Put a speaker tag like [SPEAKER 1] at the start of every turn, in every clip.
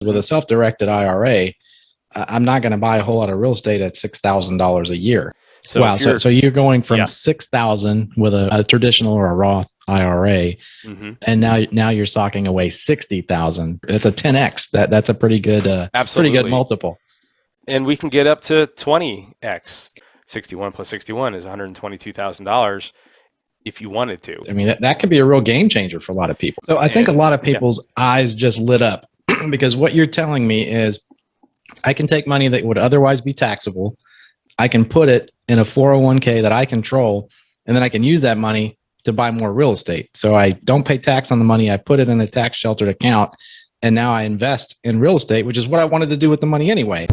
[SPEAKER 1] With a self-directed IRA, I'm not going to buy a whole lot of real estate at $6,000 a year.
[SPEAKER 2] So
[SPEAKER 1] wow. So you're going from 6,000 with a traditional or a Roth IRA, and now you're socking away 60,000. It's a 10x. That's a pretty good, pretty good multiple.
[SPEAKER 2] And we can get up to 20x. 61 plus 61 is $122,000 if you wanted to.
[SPEAKER 1] I mean, that could be a real game changer for a lot of people. So I think a lot of people's eyes just lit up because what you're telling me is I can take money that would otherwise be taxable. I can put it in a 401k that I control, and then I can use that money to buy more real estate. So I don't pay tax on the money. I put it in a tax sheltered account, and now I invest in real estate, which is what I wanted to do with the money anyway.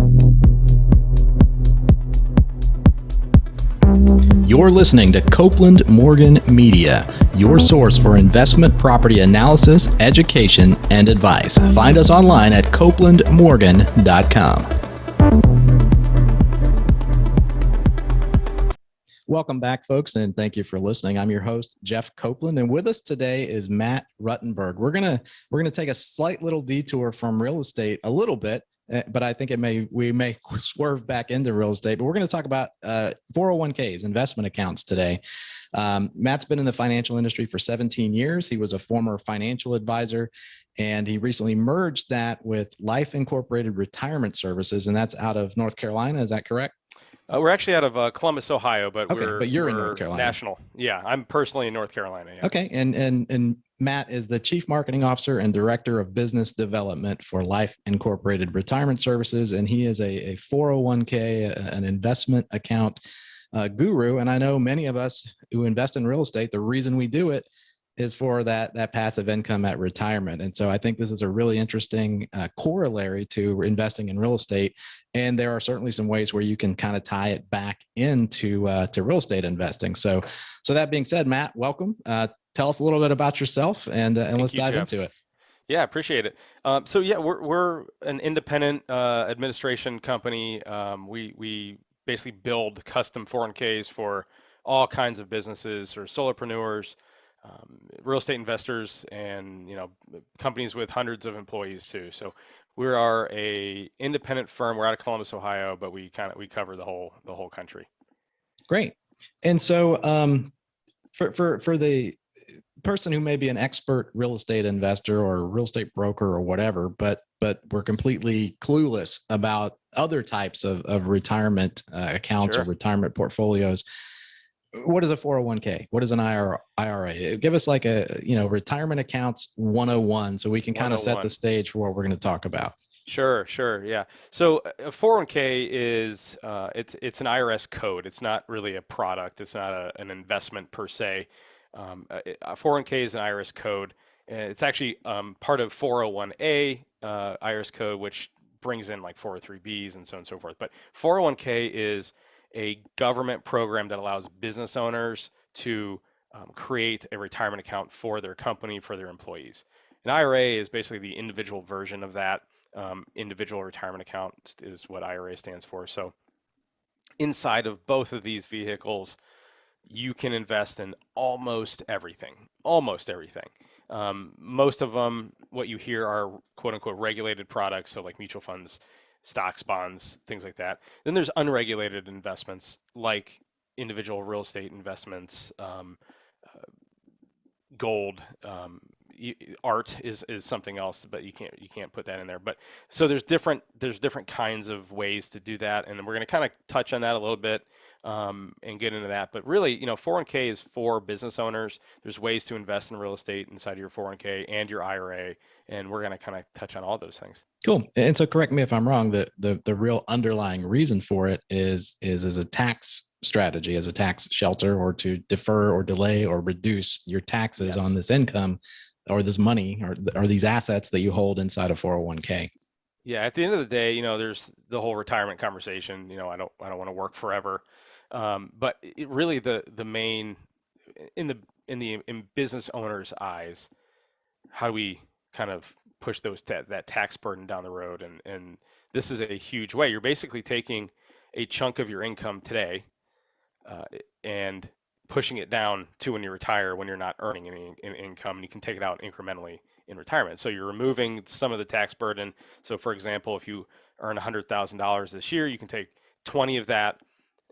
[SPEAKER 3] You're listening to Copeland Morgan Media, your source for investment property analysis, education, and advice. Find us online at copelandmorgan.com.
[SPEAKER 1] Welcome back, folks, and thank you for listening. I'm your host, Jeff Copeland, and with us today is Matt Ruttenberg. We're gonna take a slight little detour from real estate a little bit, but I think we may swerve back into real estate. But we're going to talk about 401ks, investment accounts today. Matt's been in the financial industry for 17 years. He was a former financial advisor, and he recently merged that with Life Incorporated Retirement Services, and that's out of North Carolina. Is that correct?
[SPEAKER 2] We're actually out of Columbus, Ohio, but
[SPEAKER 1] you're in North Carolina.
[SPEAKER 2] National. Yeah, I'm personally in North Carolina. Yeah.
[SPEAKER 1] Okay, and Matt is the Chief Marketing Officer and Director of Business Development for Life Incorporated Retirement Services, and he is a 401k, an investment account guru. And I know many of us who invest in real estate, the reason we do it is for that passive income at retirement. And so I think this is a really interesting corollary to investing in real estate. And there are certainly some ways where you can kind of tie it back into to real estate investing. So that being said, Matt, welcome. Tell us a little bit about yourself, and let's dive into it.
[SPEAKER 2] Yeah, appreciate it. We're an independent administration company. We basically build custom 401ks for all kinds of businesses or solopreneurs, real estate investors, and companies with hundreds of employees too. So we are a independent firm. We're out of Columbus, Ohio, but we cover the whole country.
[SPEAKER 1] Great. And so for the person who may be an expert real estate investor or real estate broker or whatever, but we're completely clueless about other types of retirement accounts or retirement portfolios. What is a 401k? What is an IRA? Give us like a retirement accounts 101, so we can kind of set the stage for what we're going to talk about.
[SPEAKER 2] Sure, yeah. So a 401k is it's an IRS code. It's not really a product. It's not an investment per se. A 401k is an IRS code. It's actually part of 401a IRS code, which brings in like 403bs and so on and so forth. But 401k is a government program that allows business owners to create a retirement account for their company, for their employees. An IRA is basically the individual version of that. Individual retirement account is what IRA stands for. So inside of both of these vehicles, you can invest in almost everything. Most of them, what you hear, are quote unquote regulated products. So like mutual funds, stocks, bonds, things like that. Then there's unregulated investments like individual real estate investments, gold, art is something else, but you can't put that in there. But so there's different kinds of ways to do that, and we're going to kind of touch on that a little bit and get into that. But really, 401k is for business owners. There's ways to invest in real estate inside of your 401k and your IRA, and we're going to kind of touch on all those things.
[SPEAKER 1] Cool. And so correct me if I'm wrong, the real underlying reason for it is as a tax strategy, as a tax shelter, or to defer or delay or reduce your taxes on this income or this money or these assets that you hold inside a 401k.
[SPEAKER 2] Yeah. At the end of the day, there's the whole retirement conversation. I don't want to work forever. But it really the main in business owners' eyes, how do we kind of push that tax burden down the road? And this is a huge way. You're basically taking a chunk of your income today and pushing it down to when you retire, when you're not earning any income, and you can take it out incrementally in retirement. So you're removing some of the tax burden. So for example, if you earn $100,000 this year, you can take 20 of that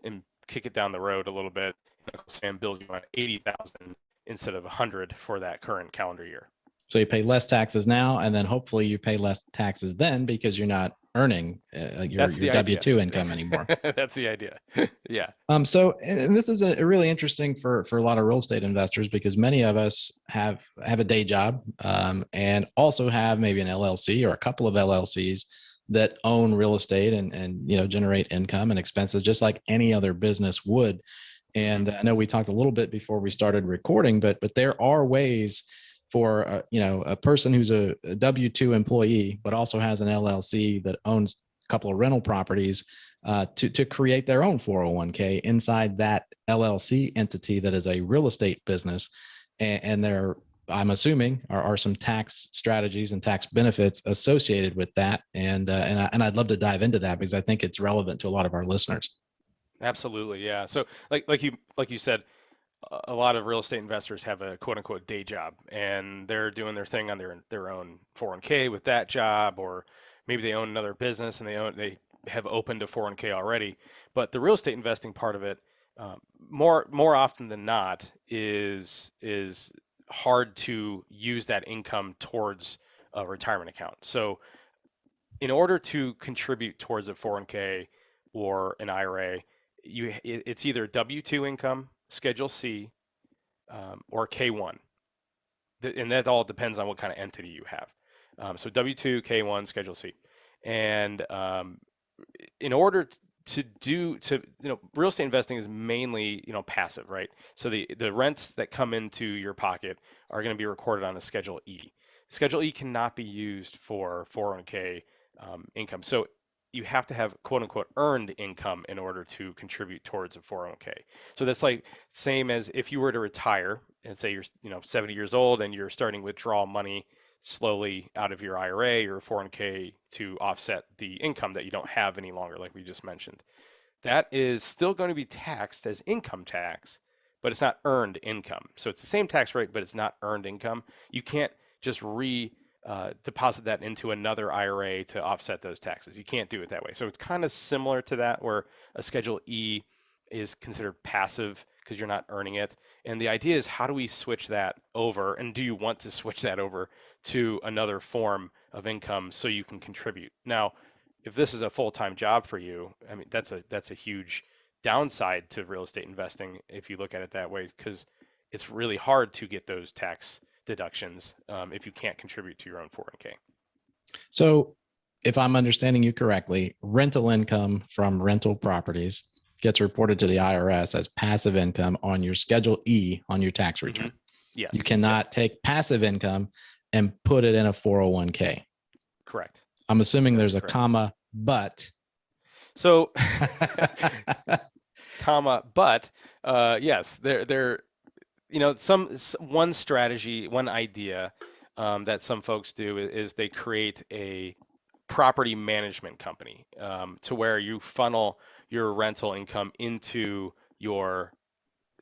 [SPEAKER 2] and kick it down the road a little bit. Uncle Sam bills you on 80,000 instead of 100 for that current calendar year.
[SPEAKER 1] So you pay less taxes now, and then hopefully you pay less taxes then because you're not earning your W-2 income anymore.
[SPEAKER 2] That's the idea. Yeah.
[SPEAKER 1] So, and this is a really interesting for a lot of real estate investors, because many of us have a day job, and also have maybe an LLC or a couple of LLCs that own real estate and generate income and expenses just like any other business would. And I know we talked a little bit before we started recording, but there are ways for a person who's a W-2 employee, but also has an LLC that owns a couple of rental properties, to create their own 401k inside that LLC entity that is a real estate business. And there, I'm assuming, are some tax strategies and tax benefits associated with that. And I'd love to dive into that because I think it's relevant to a lot of our listeners.
[SPEAKER 2] Absolutely, yeah. So like you said, a lot of real estate investors have a quote unquote day job, and they're doing their thing on their own 401k with that job, or maybe they own another business and they have opened a 401k already. But the real estate investing part of it, more often than not, is hard to use that income towards a retirement account. So in order to contribute towards a 401k or an IRA, it's either W-2 income, Schedule C, or K1. And that all depends on what kind of entity you have. So W-2, K1, Schedule C. And in order real estate investing is mainly, passive, right? So the rents that come into your pocket are going to be recorded on a Schedule E. Schedule E cannot be used for 401k income. So you have to have quote unquote earned income in order to contribute towards a 401k. So that's like same as if you were to retire and say you're 70 years old and you're starting to withdraw money slowly out of your IRA or 401k to offset the income that you don't have any longer, like we just mentioned. That is still going to be taxed as income tax, but it's not earned income. So it's the same tax rate, but it's not earned income. You can't just deposit that into another IRA to offset those taxes. You can't do it that way. So it's kind of similar to that, where a Schedule E is considered passive because you're not earning it. And the idea is, how do we switch that over? And do you want to switch that over to another form of income so you can contribute? Now, if this is a full-time job for you, I mean, that's a huge downside to real estate investing if you look at it that way, because it's really hard to get those tax deductions if you can't contribute to your own 401k.
[SPEAKER 1] So if I'm understanding you correctly, rental income from rental properties gets reported to the IRS as passive income on your Schedule E on your tax return.
[SPEAKER 2] Yes.
[SPEAKER 1] You cannot take passive income and put it in a 401k.
[SPEAKER 2] Correct.
[SPEAKER 1] I'm assuming
[SPEAKER 2] That's
[SPEAKER 1] there's
[SPEAKER 2] correct.
[SPEAKER 1] a comma, but.
[SPEAKER 2] So, comma, but, yes, there, one strategy, one idea that some folks do is they create a property management company to where you funnel your rental income into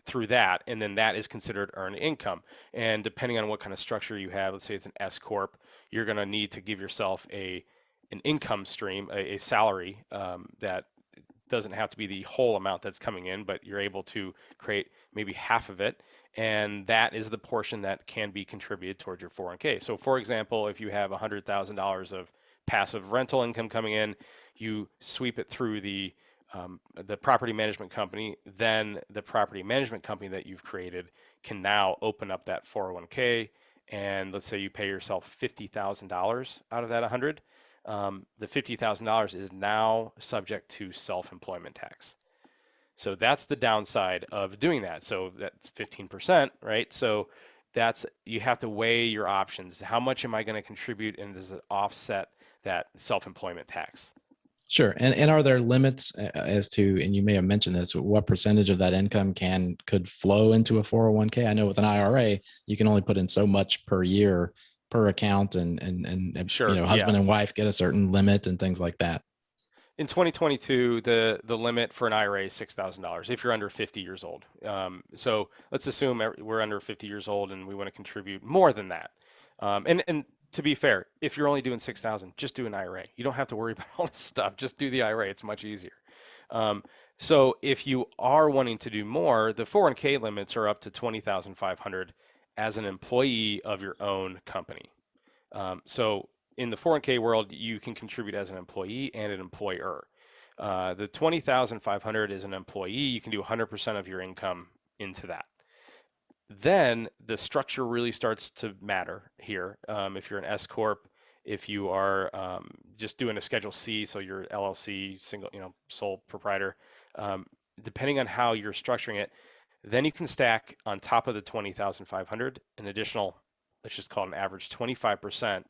[SPEAKER 2] through that, and then that is considered earned income. And depending on what kind of structure you have, let's say it's an S corp, you're going to need to give yourself an income stream, a salary that doesn't have to be the whole amount that's coming in, but you're able to create maybe half of it, and that is the portion that can be contributed towards your 401k. So for example, if you have $100,000 of passive rental income coming in, you sweep it through the property management company, then the property management company that you've created can now open up that 401k, and let's say you pay yourself $50,000 out of that 100. The $50,000 is now subject to self-employment tax. So that's the downside of doing that. So that's 15%, right? So you have to weigh your options. How much am I going to contribute, and does it offset that self-employment tax?
[SPEAKER 1] Sure. And are there limits as to, and you may have mentioned this, what percentage of that income could flow into a 401k? I know with an IRA, you can only put in so much per year per account, and
[SPEAKER 2] sure,
[SPEAKER 1] husband and wife get a certain limit and things like that.
[SPEAKER 2] In 2022, the limit for an IRA is $6,000 if you're under 50 years old. So let's assume we're under 50 years old and we want to contribute more than that. And to be fair, if you're only doing 6,000, just do an IRA. You don't have to worry about all this stuff. Just do the IRA. It's much easier. So if you are wanting to do more, the 401k limits are up to 20,500 as an employee of your own company. So in the 401k world, you can contribute as an employee and an employer. The 20,500 is an employee. You can do 100% of your income into that. Then the structure really starts to matter here. If you're an S corp, if you are just doing a Schedule C, so you're LLC, single, sole proprietor, depending on how you're structuring it, then you can stack on top of the 20,500 an additional, let's just call it an average 25%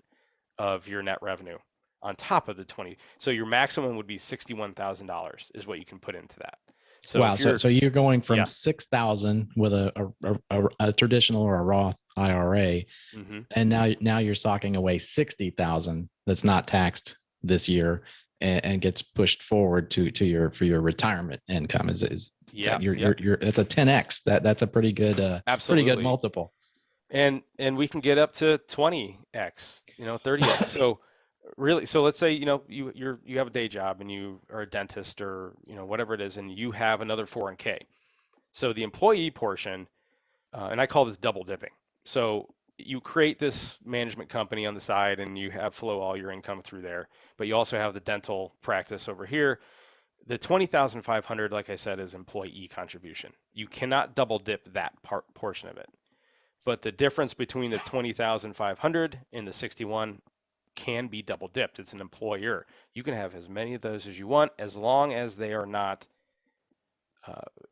[SPEAKER 2] of your net revenue on top of the 20. So your maximum would be $61,000 is what you can put into that. So
[SPEAKER 1] wow. So you're going from
[SPEAKER 2] Yeah.
[SPEAKER 1] 6,000 with a traditional or a Roth IRA,
[SPEAKER 2] Mm-hmm.
[SPEAKER 1] and now you're socking away 60,000 that's not taxed this year and gets pushed forward to your retirement income. Is
[SPEAKER 2] Yeah,
[SPEAKER 1] you're that's a 10x. That's a pretty good
[SPEAKER 2] Absolutely.
[SPEAKER 1] pretty good multiple.
[SPEAKER 2] And we can get up to 20x, 30x. So really, so let's say, you have a day job and you are a dentist or, whatever it is, and you have another 401k. So the employee portion, and I call this double dipping. So you create this management company on the side and you have flow all your income through there, but you also have the dental practice over here. The 20,500, like I said, is employee contribution. You cannot double dip that portion of it. But the difference between the 20,500 and the 61 can be double dipped. It's an employer. You can have as many of those as you want, as long as they are not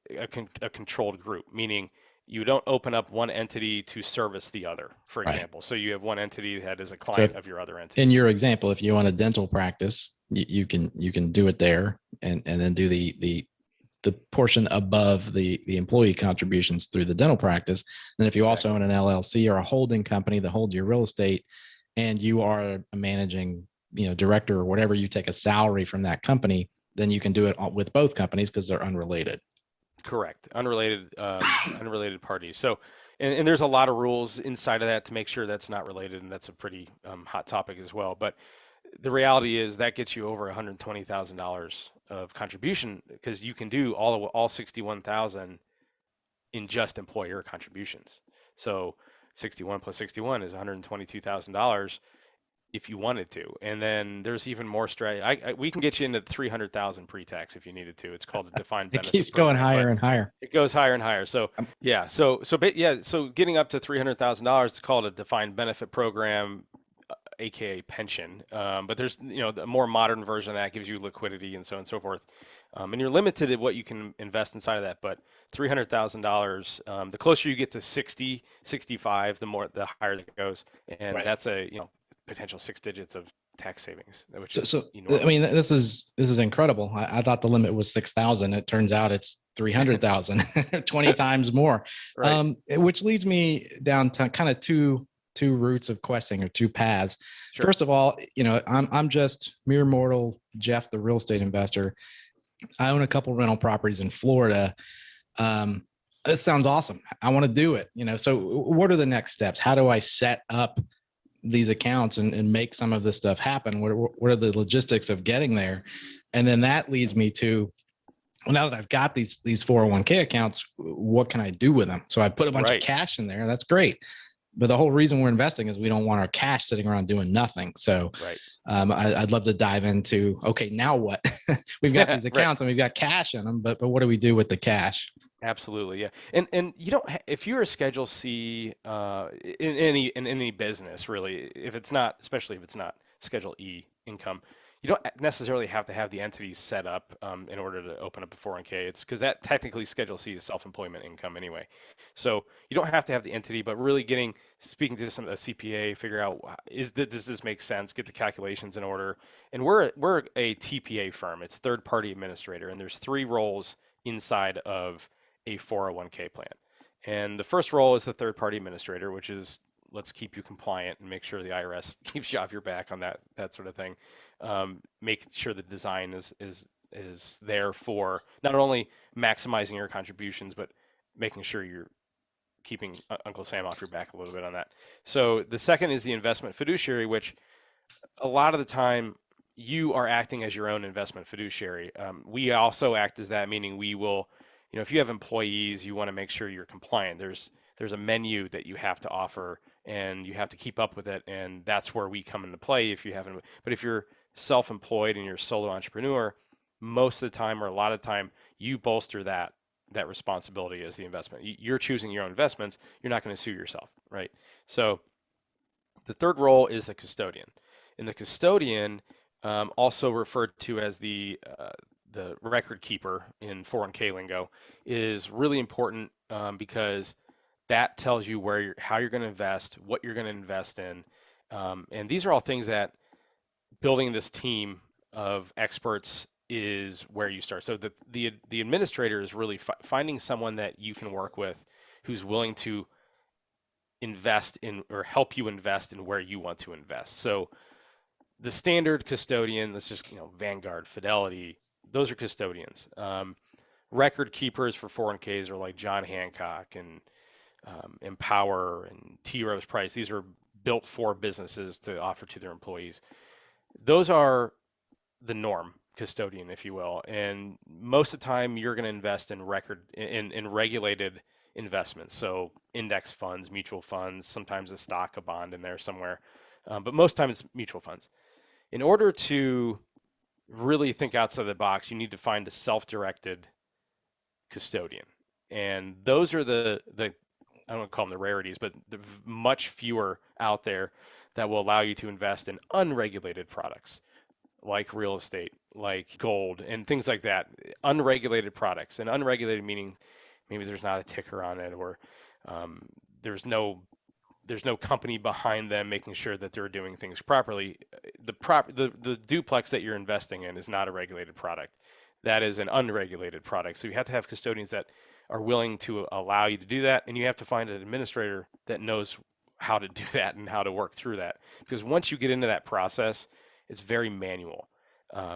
[SPEAKER 2] a controlled group, meaning you don't open up one entity to service the other, for
[SPEAKER 1] Right.
[SPEAKER 2] example. So you have one entity that is a client of your other entity.
[SPEAKER 1] In your example, if you want a dental practice, you can do it there and then do the portion above the employee contributions through the dental practice. Then if you also own an LLC or a holding company that holds your real estate and you are a managing director or whatever, you take a salary from that company, then you can do it with both companies because they're unrelated.
[SPEAKER 2] Correct. Unrelated parties. So, and there's a lot of rules inside of that to make sure that's not related, and that's a pretty hot topic as well. But the reality is that gets you over $120,000 of contribution because you can do all 61,000 in just employer contributions. So 61 plus 61 is $122,000 if you wanted to. And then there's even more strategy. We can get you into 300,000 pre-tax if you needed to. It's called a defined benefit.
[SPEAKER 1] It keeps going higher and higher.
[SPEAKER 2] It goes higher and higher. So yeah, so getting up to $300,000, it's called a defined benefit program, aka pension. But there's the more modern version of that gives you liquidity and so on and so forth. And you're limited at what you can invest inside of that. But $300,000, the closer you get to 60, 65, the higher it goes. And that's a potential 6 digits of tax savings, which is enormous.
[SPEAKER 1] I mean, this is incredible. I thought the limit was 6,000. It turns out it's 300,000, 20 times more.
[SPEAKER 2] Right.
[SPEAKER 1] Which leads me down to kind of two routes of questioning or two paths.
[SPEAKER 2] Sure.
[SPEAKER 1] First of all, I'm just mere mortal Jeff, the real estate investor. I own a couple rental properties in Florida. This sounds awesome. I want to do it. So what are the next steps? How do I set up these accounts and make some of this stuff happen? What are the logistics of getting there? And then that leads me to, well, now that I've got these 401k accounts, what can I do with them? So I put a bunch of cash in there. That's great. But the whole reason we're investing is we don't want our cash sitting around doing nothing. So I'd love to dive into, okay, now what? We've got these accounts and we've got cash in them, but what do we do with the cash?
[SPEAKER 2] Absolutely, yeah. And you don't, if you're a Schedule C in any business, really, especially if it's not Schedule E income, you don't necessarily have to have the entities set up in order to open up a 401k. It's because that technically Schedule C is self-employment income anyway. So you don't have to have the entity, but really speaking to a CPA, figure out does this make sense? Get the calculations in order. And we're a TPA firm. It's third-party administrator, and there's 3 roles inside of a 401k plan. And the first role is the third-party administrator, which is let's keep you compliant and make sure the IRS keeps you off your back on that sort of thing. Make sure the design is there for not only maximizing your contributions, but making sure you're keeping Uncle Sam off your back a little bit on that. So the second is the investment fiduciary, which a lot of the time you are acting as your own investment fiduciary. We also act as that, meaning we will, if you have employees, you want to make sure you're compliant. There's a menu that you have to offer, and you have to keep up with it, and that's where we come into play. If you haven't, but if you're self-employed and you're a solo entrepreneur, most of the time, or a lot of the time, you bolster that responsibility as the investment. You're choosing your own investments. You're not going to sue yourself, right? So the third role is the custodian. And the custodian, also referred to as the record keeper in 401k lingo, is really important because that tells you how you're going to invest, what you're going to invest in, and these are all things that building this team of experts is where you start. So the administrator is really finding someone that you can work with who's willing to invest in or help you invest in where you want to invest. So the standard custodian, let's just, Vanguard, Fidelity, those are custodians. Record keepers for 401ks are like John Hancock and Empower and T. Rose Price. These are built for businesses to offer to their employees. Those are the norm custodian, if you will. And most of the time you're going to invest in regulated investments. So index funds, mutual funds, sometimes a stock, a bond in there somewhere. But most times it's mutual funds. In order to really think outside the box, you need to find a self-directed custodian. And those are the I don't want to call them the rarities, but the much fewer out there that will allow you to invest in unregulated products like real estate, like gold, and things like that. Unregulated products, and unregulated meaning maybe there's not a ticker on it, or there's no company behind them making sure that they're doing things properly. The duplex that you're investing in is not a regulated product. That is an unregulated product. So you have to have custodians that are willing to allow you to do that, and you have to find an administrator that knows how to do that and how to work through that. Because once you get into that process, it's very manual.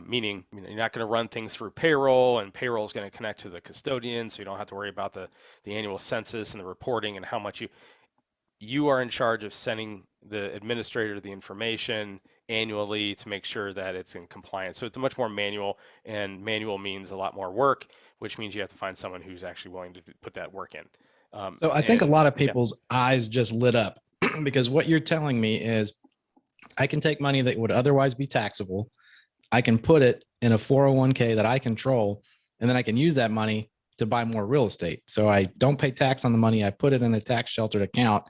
[SPEAKER 2] Meaning, you're not going to run things through payroll, and payroll is going to connect to the custodian, so you don't have to worry about the annual census and the reporting and how much you are in charge of sending the administrator the information annually to make sure that it's in compliance. So it's much more manual, and manual means a lot more work, which means you have to find someone who's actually willing to put that work in.
[SPEAKER 1] So I think a lot of people's eyes just lit up because what you're telling me is I can take money that would otherwise be taxable. I can put it in a 401k that I control, and then I can use that money to buy more real estate. So I don't pay tax on the money. I put it in a tax sheltered account,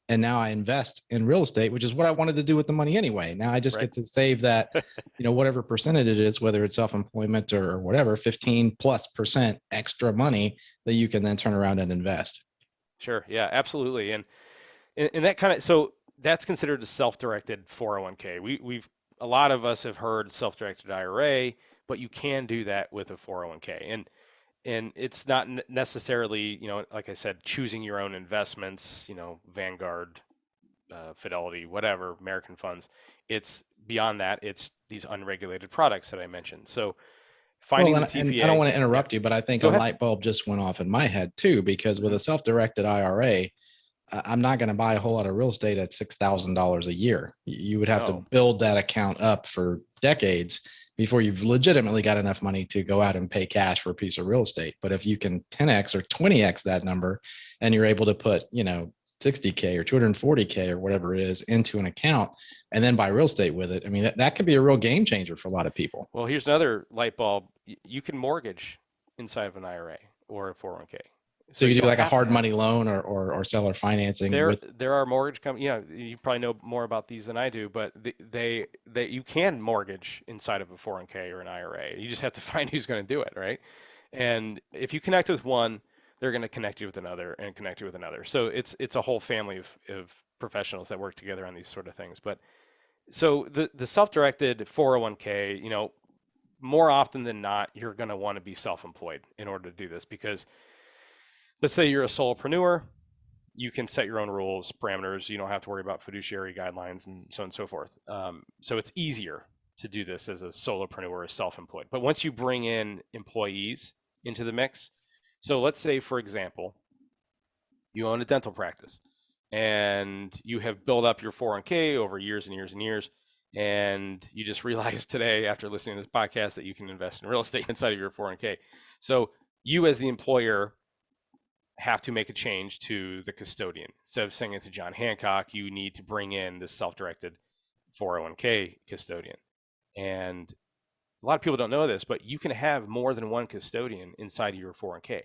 [SPEAKER 1] and now I invest in real estate, which is what I wanted to do with the money anyway. Now I just get to save that, whatever percentage it is, whether it's self-employment or whatever, 15+% extra money that you can then turn around and invest.
[SPEAKER 2] Sure. Yeah, absolutely. And that kind of, so that's considered a self-directed 401k. We've a lot of us have heard self-directed IRA, but you can do that with a 401k. And it's not necessarily, like I said, choosing your own investments, Vanguard, Fidelity, whatever, American funds. It's beyond that. It's these unregulated products that I mentioned. So finding the TPA.
[SPEAKER 1] And I don't want to interrupt you, but I think a light bulb just went off in my head too, because with a self-directed IRA, I'm not going to buy a whole lot of real estate at $6,000 a year. You would have to build that account up for decades before you've legitimately got enough money to go out and pay cash for a piece of real estate. But if you can 10x or 20x that number, and you're able to put, 60K or 240K or whatever it is into an account and then buy real estate with it, I mean, that could be a real game changer for a lot of people.
[SPEAKER 2] Well, here's another light bulb. You can mortgage inside of an IRA or a 401k.
[SPEAKER 1] So you do like a hard money loan or seller financing.
[SPEAKER 2] There are mortgage companies. You probably know more about these than I do, but you can mortgage inside of a 401k or an IRA. You just have to find who's going to do it, right? And if you connect with one, they're going to connect you with another and connect you with another. So it's a whole family of professionals that work together on these sort of things. But so the self-directed 401k, more often than not, you're going to want to be self-employed in order to do this, because let's say you're a solopreneur, you can set your own rules, parameters. You don't have to worry about fiduciary guidelines and so on and so forth. So it's easier to do this as a solopreneur or self-employed. But once you bring in employees into the mix, so let's say, for example, you own a dental practice, and you have built up your 401k over years and years and years, and you just realized today after listening to this podcast that you can invest in real estate inside of your 401k. So you as the employer have to make a change to the custodian. Instead of sending it to John Hancock, you need to bring in this self-directed 401k custodian. And a lot of people don't know this, but you can have more than one custodian inside of your 401k.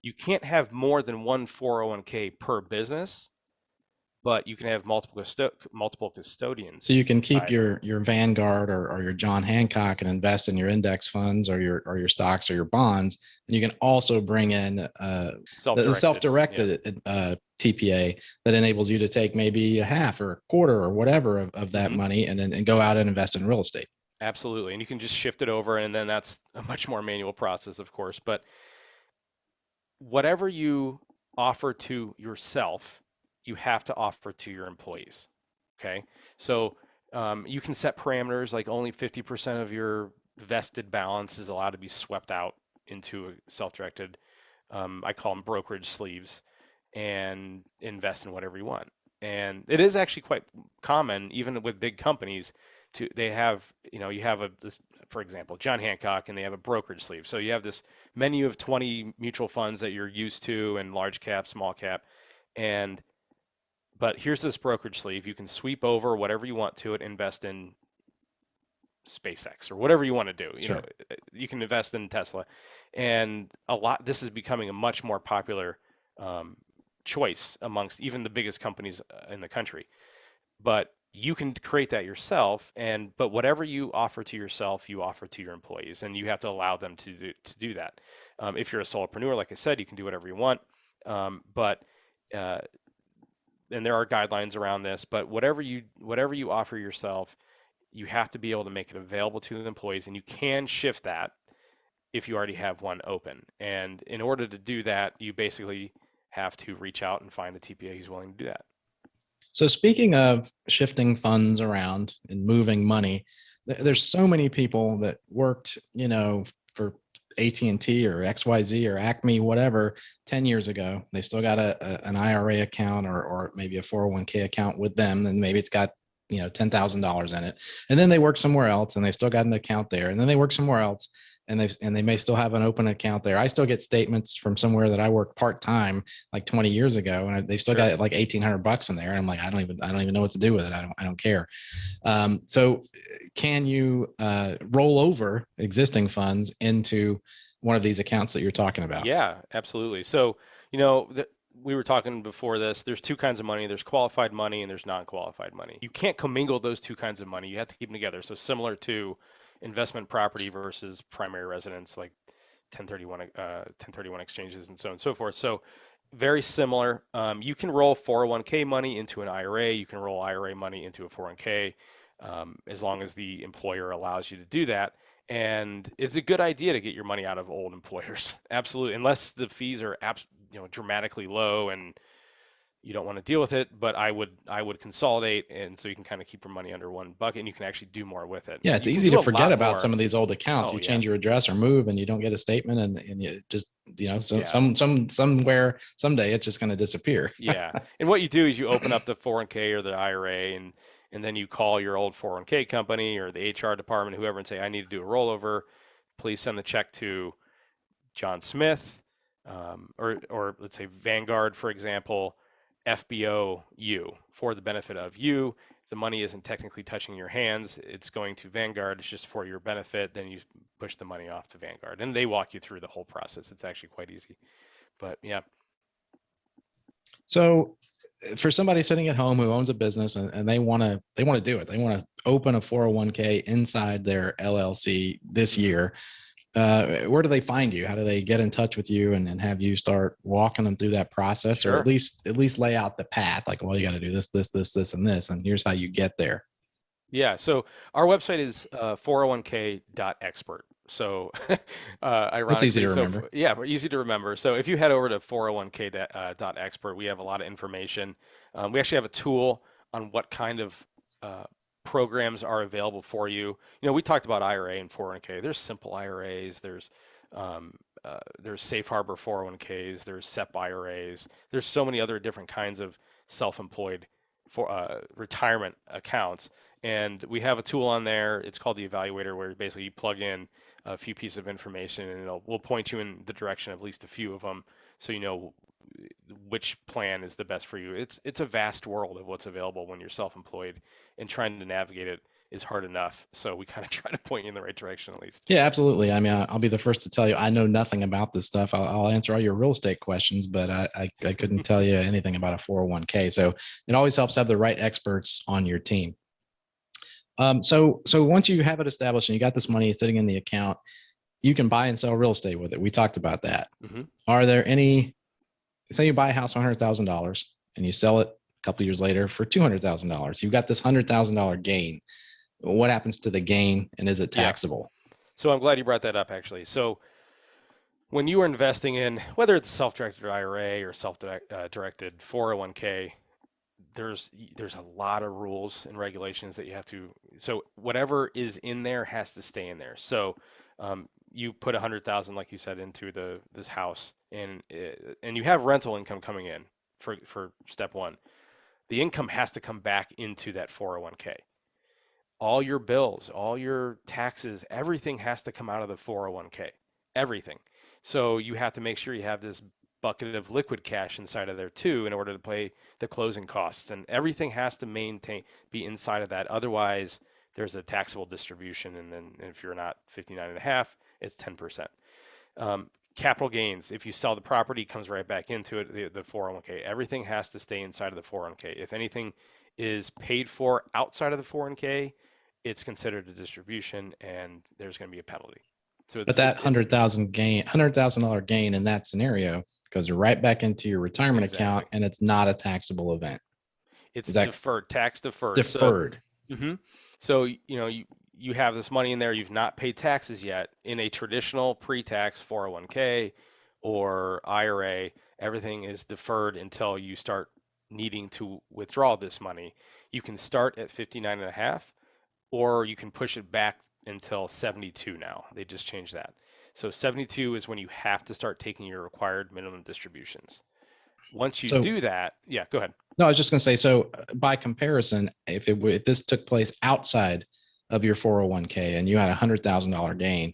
[SPEAKER 2] You can't have more than one 401k per business, but you can have multiple custodians.
[SPEAKER 1] So you can keep your Vanguard or your John Hancock and invest in your index funds or your stocks or your bonds, and you can also bring in the self-directed TPA that enables you to take maybe a half or a quarter or whatever of that money and then go out and invest in real estate.
[SPEAKER 2] Absolutely, and you can just shift it over, and then that's a much more manual process, of course. But whatever you offer to yourself, you have to offer to your employees. Okay. So you can set parameters like only 50% of your vested balance is allowed to be swept out into a self-directed, I call them brokerage sleeves, and invest in whatever you want. And it is actually quite common, even with big companies, they have, you have this, for example, John Hancock, and they have a brokerage sleeve. So you have this menu of 20 mutual funds that you're used to, and large cap, small cap, but here's this brokerage sleeve. You can sweep over whatever you want to it, invest in SpaceX or whatever you want to do. You can invest in Tesla, and this is becoming a much more popular choice amongst even the biggest companies in the country. But you can create that yourself, but whatever you offer to yourself, you offer to your employees, and you have to allow them to do that. If you're a solopreneur, like I said, you can do whatever you want, and there are guidelines around this, but whatever you offer yourself, you have to be able to make it available to the employees, and you can shift that if you already have one open. And in order to do that, you basically have to reach out and find a TPA who's willing to do that.
[SPEAKER 1] So speaking of shifting funds around and moving money, there's so many people that worked, for AT&T or XYZ or Acme, whatever, 10 years ago. They still got an IRA account or maybe a 401k account with them. And maybe it's got, $10,000 in it. And then they work somewhere else and they still got an account there. And then they work somewhere else and they may still have an open account there. I still get statements from somewhere that I worked part-time like 20 years ago, and they still got like $1,800 in there. And I'm like, I don't even know what to do with it. I don't care. So can you roll over existing funds into one of these accounts that you're talking about?
[SPEAKER 2] Yeah, absolutely. So, we were talking before this, there's two kinds of money. There's qualified money and there's non-qualified money. You can't commingle those two kinds of money. You have to keep them together. So similar to investment property versus primary residence, like 1031 exchanges and so on and so forth. So very similar. You can roll 401k money into an IRA. You can roll IRA money into a 401k as long as the employer allows you to do that. And it's a good idea to get your money out of old employers. Absolutely. Unless the fees are dramatically low and you don't want to deal with it, but I would consolidate, and so you can kind of keep your money under one bucket and you can actually do more with it.
[SPEAKER 1] Yeah, it's easy to forget about some of these old accounts. You change your address or move and you don't get a statement, and you just somewhere someday it's just going to disappear.
[SPEAKER 2] Yeah. And what you do is you open up the 401k or the IRA, and then you call your old 401k company or the HR department, whoever, and say, I need to do a rollover. Please send the check to John Smith, or let's say Vanguard, for example, FBOU, for the benefit of you. The money isn't technically touching your hands. It's going to Vanguard. It's just for your benefit. Then you push the money off to Vanguard, and they walk you through the whole process. It's actually quite easy, but yeah.
[SPEAKER 1] So for somebody sitting at home who owns a business and they want to do it, they want to open a 401k inside their LLC this year. Where do they find you? How do they get in touch with you and have you start walking them through that process? Sure. Or at least lay out the path, like, well, you got to do this, and this, and here's how you get there.
[SPEAKER 2] Yeah. So our website is 401k.expert. So ironically,
[SPEAKER 1] it's easy to remember.
[SPEAKER 2] Easy to remember. So if you head over to 401k.expert, we have a lot of information. We actually have a tool on what kind of programs are available for you. We talked about IRA and 401k. There's simple IRAs. There's there's safe harbor 401ks, there's SEP IRAs, there's so many other different kinds of self-employed for retirement accounts. And we have a tool on there. It's called the Evaluator, where basically you plug in a few pieces of information, and we'll point you in the direction of at least a few of them, so you know which plan is the best for you. It's a vast world of what's available when you're self-employed, and trying to navigate it is hard enough. So we kind of try to point you in the right direction at least.
[SPEAKER 1] Yeah, absolutely. I mean, I'll be the first to tell you, I know nothing about this stuff. I'll answer all your real estate questions, but I couldn't tell you anything about a 401k. So it always helps to have the right experts on your team. So once you have it established and you got this money sitting in the account, you can buy and sell real estate with it. We talked about that. Are there any, say you buy a house for $100,000 and you sell it a couple of years later for $200,000, you've got this $100,000 gain. What happens to the gain, and is it taxable?
[SPEAKER 2] So I'm glad you brought that up, actually. So when you are investing in, whether it's self-directed IRA or self-directed 401k, there's a lot of rules and regulations that you have to, so whatever is in there has to stay in there. So you put 100,000, like you said, into this house, and you have rental income coming in for step one. The income has to come back into that 401k. All your bills, all your taxes, everything has to come out of the 401k, everything. So you have to make sure you have this bucket of liquid cash inside of there too, in order to pay the closing costs, and everything has to be inside of that. Otherwise, there's a taxable distribution, and then if you're not 59.5, it's 10%. Capital gains, if you sell the property, it comes right back into it, the 401k. Everything has to stay inside of the 401k. If anything is paid for outside of the 401k, it's considered a distribution, and there's going to be a penalty. So
[SPEAKER 1] but that $100,000 gain in that scenario goes right back into your retirement account, and it's not a taxable event.
[SPEAKER 2] It's deferred, tax deferred.
[SPEAKER 1] It's deferred.
[SPEAKER 2] So you have this money in there, you've not paid taxes yet. In a traditional pre-tax 401k or IRA, everything is deferred until you start needing to withdraw this money. You can start at 59.5, or you can push it back until 72 now. They just changed that. So 72 is when you have to start taking your required minimum distributions. Once you do that, yeah, go ahead.
[SPEAKER 1] No, I was just going to say, so by comparison, if this took place outside of your 401k and you had a $100,000 gain,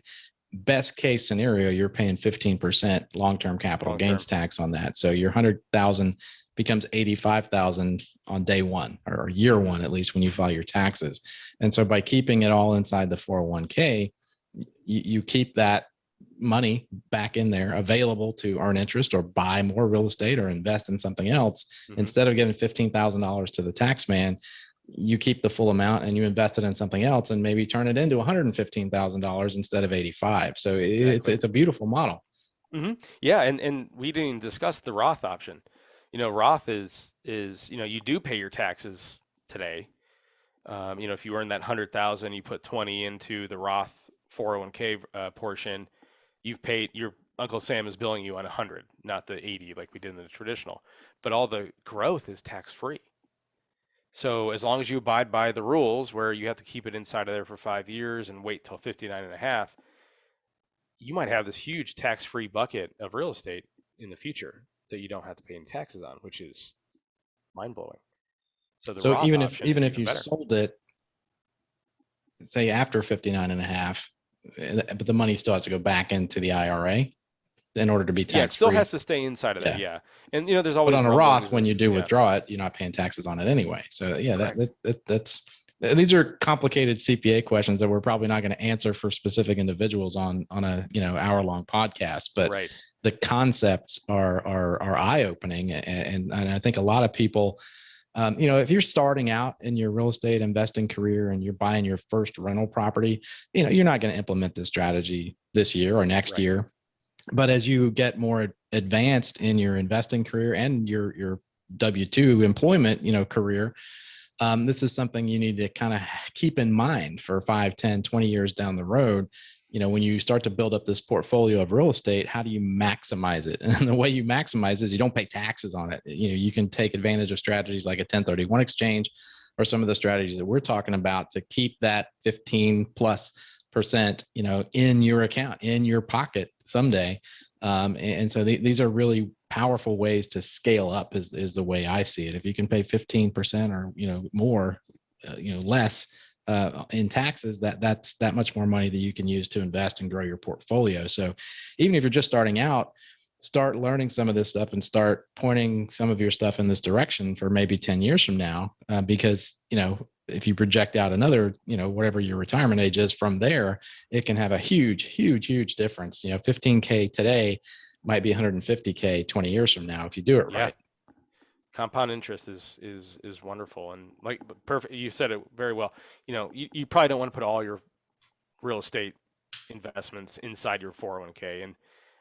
[SPEAKER 1] best case scenario, you're paying 15% long-term capital gains tax on that. So your 100,000 becomes 85,000 on day one, or year one, at least when you file your taxes. And so by keeping it all inside the 401k, you keep that money back in there available to earn interest or buy more real estate or invest in something else. Instead of giving $15,000 to the tax man, you keep the full amount and you invest it in something else and maybe turn it into $115,000 instead of 85. So it's a beautiful model.
[SPEAKER 2] Yeah. And we didn't discuss the Roth option. Roth is, you do pay your taxes today. If you earn that 100,000, you put 20 into the Roth 401k portion, you've paid, your Uncle Sam is billing you on 100, not the 80 like we did in the traditional, but all the growth is tax free. So as long as you abide by the rules where you have to keep it inside of there for 5 years and wait till 59.5, you might have this huge tax-free bucket of real estate in the future that you don't have to pay any taxes on, which is mind-blowing. So Roth
[SPEAKER 1] even if you
[SPEAKER 2] better.
[SPEAKER 1] sold it, say after 59.5, but the money still has to go back into the IRA in order to be tax-free.
[SPEAKER 2] Yeah, it still has to stay inside of that. Yeah. And there's always,
[SPEAKER 1] but on a Roth, when you do withdraw it, you're not paying taxes on it anyway. So yeah, that's these are complicated CPA questions that we're probably not going to answer for specific individuals on a hour-long podcast. But the concepts are eye-opening, and I think a lot of people, if you're starting out in your real estate investing career and you're buying your first rental property, you're not going to implement this strategy this year or next year. But as you get more advanced in your investing career and your W-2 employment, career, this is something you need to kind of keep in mind for 5, 10, 20 years down the road. When you start to build up this portfolio of real estate, how do you maximize it? And the way you maximize is you don't pay taxes on it. You can take advantage of strategies like a 1031 exchange or some of the strategies that we're talking about to keep that 15 plus in your account, in your pocket someday. And so these are really powerful ways to scale up is the way I see it. If you can pay 15% or, more, less in taxes, that's that much more money that you can use to invest and grow your portfolio. So even if you're just starting out, start learning some of this stuff and start pointing some of your stuff in this direction for maybe 10 years from now, because, if you project out another, whatever your retirement age is from there, it can have a huge difference. 15K today might be 150K 20 years from now if you do it right.
[SPEAKER 2] Compound interest is wonderful, and like perfect. You said it very well. You probably don't want to put all your real estate investments inside your 401k, and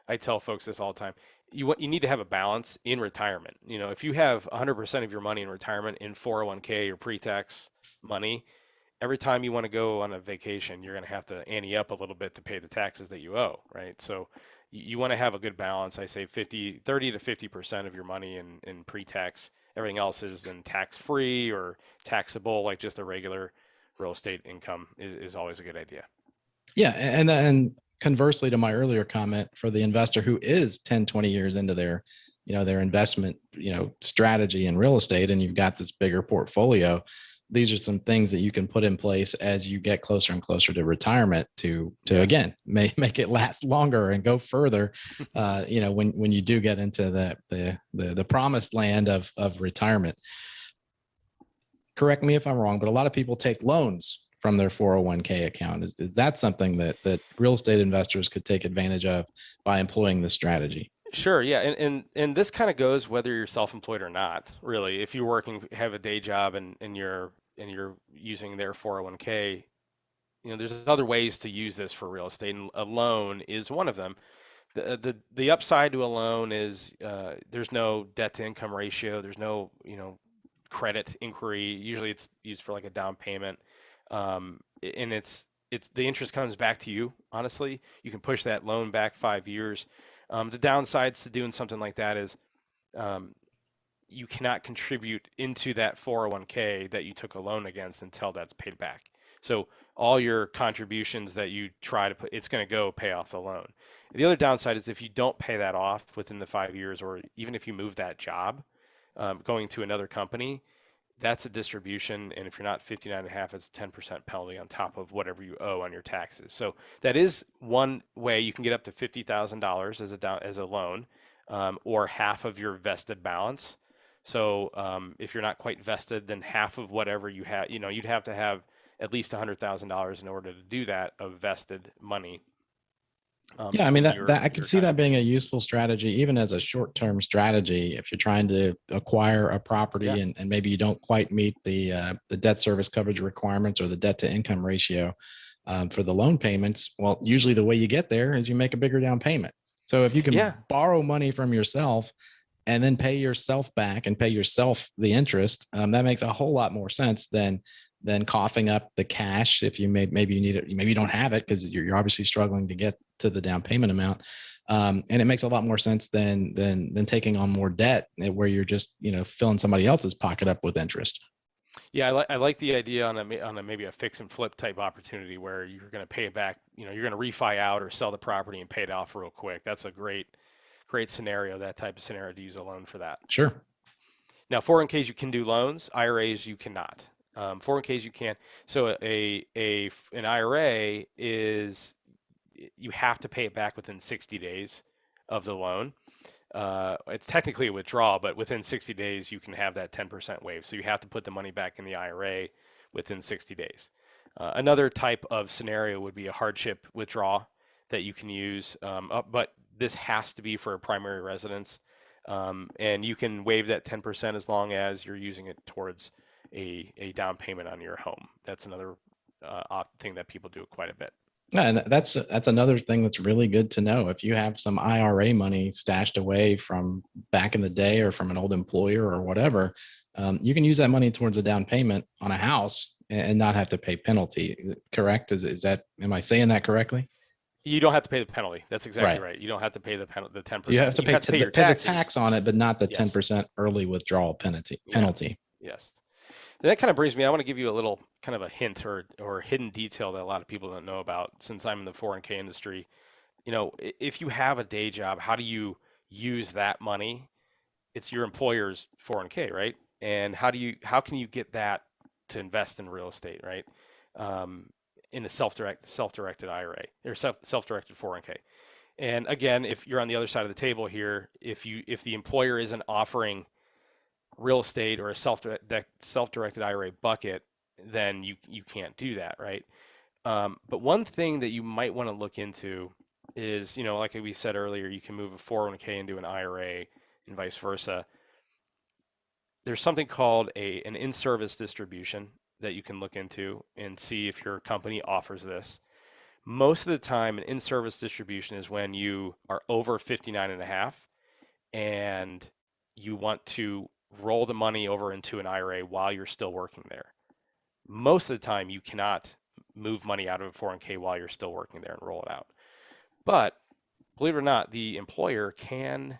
[SPEAKER 2] I tell folks this all the time. You need to have a balance in retirement. If you have 100% of your money in retirement in 401k or pre-tax money, every time you want to go on a vacation, you're going to have to ante up a little bit to pay the taxes that you owe, right? So you want to have a good balance. I say 30 to 50% of your money in pre-tax. Everything else is then tax-free or taxable, like just a regular real estate income is always a good idea.
[SPEAKER 1] Yeah. And conversely to my earlier comment, for the investor who is 10, 20 years into their investment, strategy in real estate, and you've got this bigger portfolio, these are some things that you can put in place as you get closer and closer to retirement to again, make it last longer and go further. When you do get into the promised land of retirement. Correct me if I'm wrong, but a lot of people take loans from their 401k account. Is that something that real estate investors could take advantage of by employing this strategy?
[SPEAKER 2] Sure. Yeah. And this kind of goes whether you're self-employed or not, really. If you're have a day job and you're using their 401k, there's other ways to use this for real estate, and a loan is one of them. The upside to a loan is there's no debt to income ratio. There's no, credit inquiry. Usually it's used for like a down payment. And it's the interest comes back to you. Honestly, you can push that loan back 5 years. The downsides to doing something like that is you cannot contribute into that 401k that you took a loan against until that's paid back. So all your contributions that you try to put, it's going to go pay off the loan. The other downside is if you don't pay that off within the 5 years, or even if you move that job, going to another company, that's a distribution. And if you're not 59.5, it's a 10% penalty on top of whatever you owe on your taxes. So that is one way you can get up to $50,000 as a loan, or half of your vested balance. So if you're not quite vested, then half of whatever you have, you'd have to have at least $100,000 in order to do that of vested money.
[SPEAKER 1] Yeah, I mean, that I could see that being a useful strategy, even as a short-term strategy. If you're trying to acquire a property and maybe you don't quite meet the debt service coverage requirements or the debt to income ratio for the loan payments, well, usually the way you get there is you make a bigger down payment. So if you can borrow money from yourself and then pay yourself back and pay yourself the interest, that makes a whole lot more sense than coughing up the cash. If you maybe you need it, maybe you don't have it because you're obviously struggling to get to the down payment amount. And it makes a lot more sense than taking on more debt where you're just, filling somebody else's pocket up with interest.
[SPEAKER 2] Yeah, I like the idea on a maybe a fix and flip type opportunity where you're going to pay it back. You're going to refi out or sell the property and pay it off real quick. That's a great scenario. That type of scenario to use a loan for that.
[SPEAKER 1] Sure.
[SPEAKER 2] Now, 401ks you can do loans. IRAs you cannot. 401ks you can. So an IRA is you have to pay it back within 60 days of the loan. It's technically a withdrawal, but within 60 days, you can have that 10% waive. So you have to put the money back in the IRA within 60 days. Another type of scenario would be a hardship withdrawal that you can use, but this has to be for a primary residence. And you can waive that 10% as long as you're using it towards a down payment on your home. That's another thing that people do quite a bit.
[SPEAKER 1] Yeah, and that's another thing that's really good to know. If you have some IRA money stashed away from back in the day or from an old employer or whatever, you can use that money towards a down payment on a house and not have to pay penalty. Correct? Is that, am I saying that correctly?
[SPEAKER 2] You don't have to pay the penalty. That's exactly right. You don't have to pay the 10%.
[SPEAKER 1] You have to pay the tax on it, but not the 10% early withdrawal penalty.
[SPEAKER 2] Yes. that kind of brings me, I want to give you a little kind of a hint or hidden detail that a lot of people don't know about since I'm in the 401k industry. If you have a day job, how do you use that money? It's your employer's 401k, right? And how can you get that to invest in real estate, right? In a self-directed IRA or self-directed 401k. And again, if you're on the other side of the table here, if the employer isn't offering real estate or a self-directed IRA bucket, then you can't do that, right? But one thing that you might want to look into is, like we said earlier, you can move a 401k into an IRA and vice versa. There's something called an in-service distribution that you can look into and see if your company offers this. Most of the time, an in-service distribution is when you are over 59 and a half and you want to roll the money over into an IRA while you're still working there. Most of the time, you cannot move money out of a 401k while you're still working there and roll it out. But believe it or not, the employer can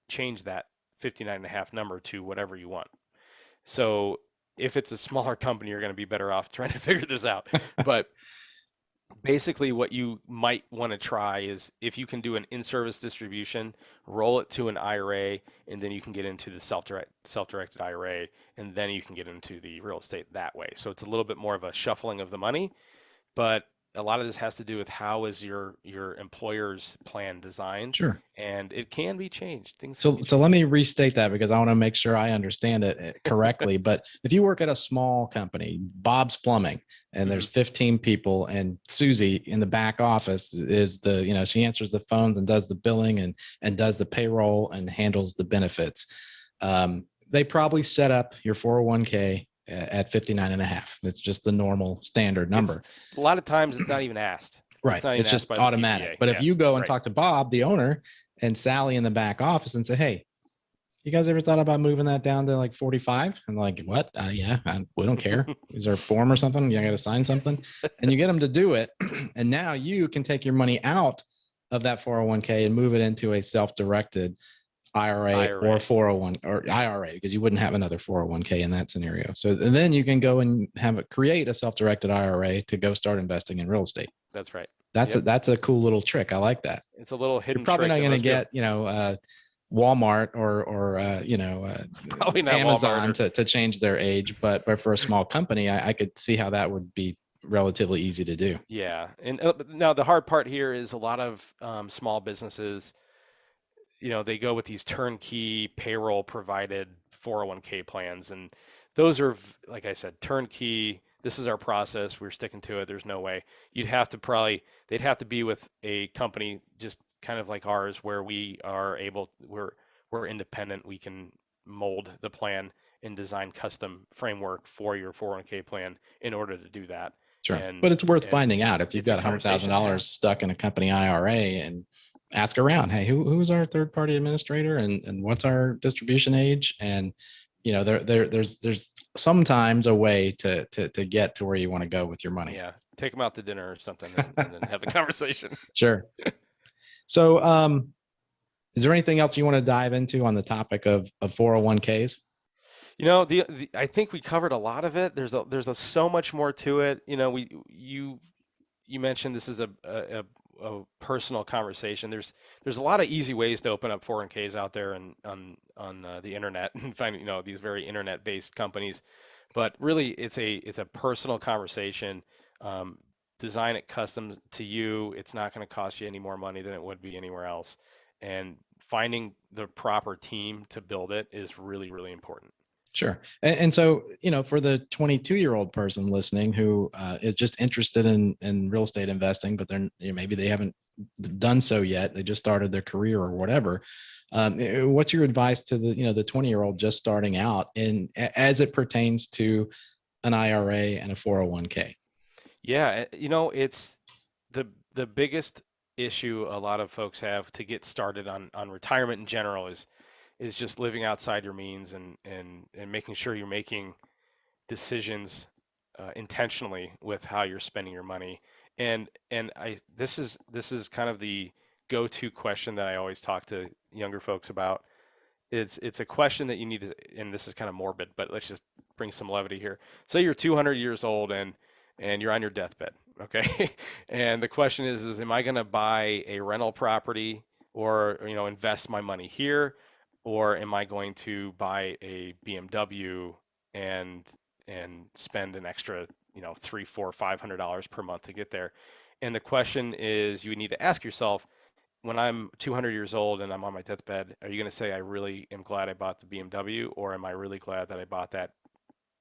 [SPEAKER 2] change that 59 and a half number to whatever you want. So if it's a smaller company, you're going to be better off trying to figure this out. But basically what you might want to try is if you can do an in-service distribution, roll it to an IRA, and then you can get into the self-directed IRA, and then you can get into the real estate that way. So it's a little bit more of a shuffling of the money, but a lot of this has to do with how is your employer's plan designed.
[SPEAKER 1] Sure.
[SPEAKER 2] And it can be changed.
[SPEAKER 1] So let me restate that because I want to make sure I understand it correctly. But if you work at a small company, Bob's Plumbing, and there's 15 people, and Susie in the back office is she answers the phones and does the billing and does the payroll and handles the benefits. They probably set up your 401k at 59 and a half. It's just the normal standard number.
[SPEAKER 2] A lot of times it's not even asked.
[SPEAKER 1] Right. It's just automatic. But if you go and talk to Bob, the owner, and Sally in the back office and say, hey, you guys ever thought about moving that down to like 45? And like, what? Yeah, we don't care. Is there a form or something? You got to sign something. And you get them to do it. And now you can take your money out of that 401k and move it into a self-directed IRA or 401 or IRA, because you wouldn't have another 401k in that scenario. So and then you can go and create a self-directed IRA to go start investing in real estate.
[SPEAKER 2] That's right.
[SPEAKER 1] That's a cool little trick. I like that.
[SPEAKER 2] It's a little hidden.
[SPEAKER 1] You're probably not going to get Walmart or
[SPEAKER 2] probably not
[SPEAKER 1] Amazon
[SPEAKER 2] Walmart
[SPEAKER 1] to change their age, but for a small company, I could see how that would be relatively easy to do.
[SPEAKER 2] Yeah, and now the hard part here is a lot of small businesses, they go with these turnkey payroll provided 401k plans, and those are, like I said, turnkey. This is our process. We're sticking to it. There's no way. They'd have to be with a company just kind of like ours, where we're independent. We can mold the plan and design custom framework for your 401k plan in order to do that.
[SPEAKER 1] Sure. But it's worth finding out if you've got $100,000 stuck in a company IRA, and ask around, hey, who's our third party administrator and what's our distribution age? And there's sometimes a way to get to where you want to go with your money.
[SPEAKER 2] Yeah. Take them out to dinner or something and then have a conversation.
[SPEAKER 1] Sure. So is there anything else you want to dive into on the topic of 401ks?
[SPEAKER 2] I think we covered a lot of it. There's so much more to it. You mentioned this is a personal conversation. There's a lot of easy ways to open up 401ks out there and on the internet and find these very internet based companies, but really it's a personal conversation. Design it custom to you. It's not going to cost you any more money than it would be anywhere else, and finding the proper team to build it is really, really important.
[SPEAKER 1] Sure. And so, for the 22-year-old person listening who is just interested in real estate investing, but they're maybe they haven't done so yet, they just started their career or whatever. What's your advice to the 20-year-old just starting out as it pertains to an IRA and a 401k?
[SPEAKER 2] Yeah, it's the biggest issue a lot of folks have to get started on retirement in general is just living outside your means and making sure you're making decisions intentionally with how you're spending your money. And this is kind of the go-to question that I always talk to younger folks about. It's a question that you need to, and this is kind of morbid, but let's just bring some levity here. Say you're 200 years old and you're on your deathbed, okay? And the question is am I going to buy a rental property or invest my money here, or am I going to buy a BMW and spend an extra $300, $400, $500 per month to get there? And the question is, you need to ask yourself, when I'm 200 years old and I'm on my deathbed, are you going to say, I really am glad I bought the BMW, or am I really glad that I bought that